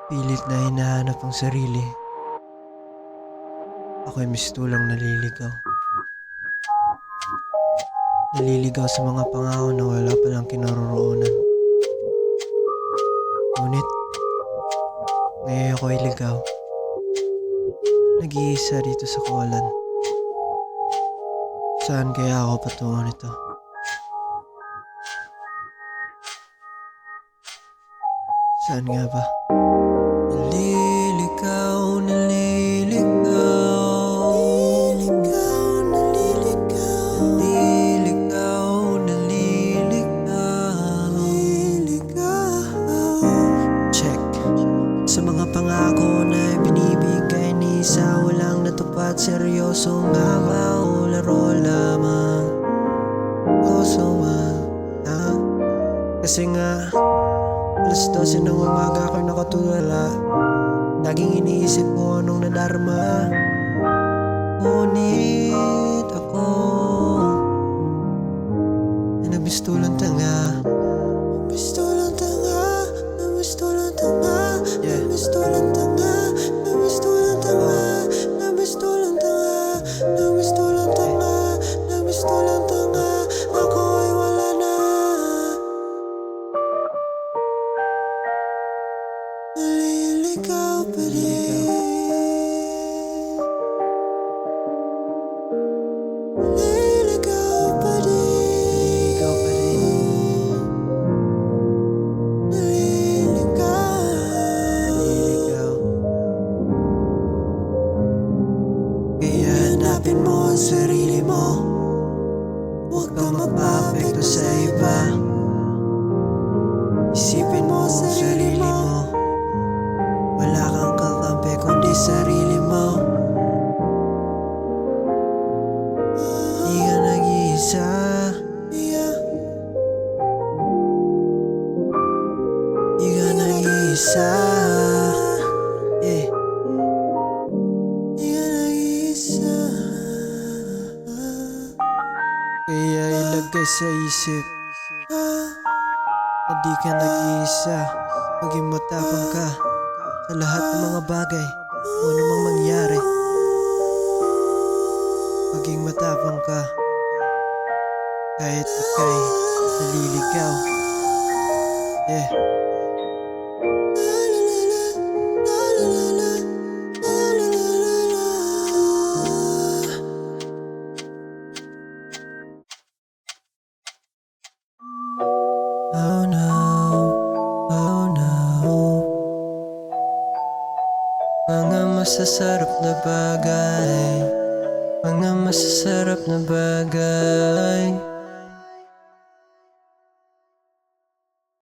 Pilit na hinahanap ang sarili. Ako'y mistulang naliligaw. Naliligaw sa mga pangako na wala palang kinaroroonan. Ngunit, ngayon ako'y ligaw. Nag-iisa dito sa kawalan. Saan kaya ako patungo nito? Saan nga ba? Naliligaw, naliligaw, naliligaw, naliligaw, naliligaw, naliligaw. Check. Sa mga pangako na binibigay ni isa, walang natupad. Seryosong ama o laro lamang. Kasi nga alas 12 ng umaga ako'y nakatulala. Laging iniisip ko anong nadarama. Ngunit ako ay nabistulang tanga. Nabistulang tanga, nabistulang tanga, nabistulang tanga, nabistulang tanga, nabistulang tanga, nabistulang tanga, nabistulang tanga. Ako ay wala na. Naliligaw pa rin. Naliligaw pa rin. Naliligaw pa rin. Naliligaw. Naliligaw. Kaya hanapin mo ang sarili mo. Huwag kang mapapekto sa iba. Isipin mo ang sarili mo. Wala kang kakampi kundi sarili mo. Di ka nag-iisa. Di ka nag-iisa. Di ka nag-iisa. Kaya ilagay sa isip na di ka nag-iisa. Maging matapang ka sa lahat ng mga bagay kung ano mang mangyari. Maging matapang ka kahit ika'y naliligaw. Yeah. Oh no, oh no. Mga masasarap na bagay, mga masasarap na bagay.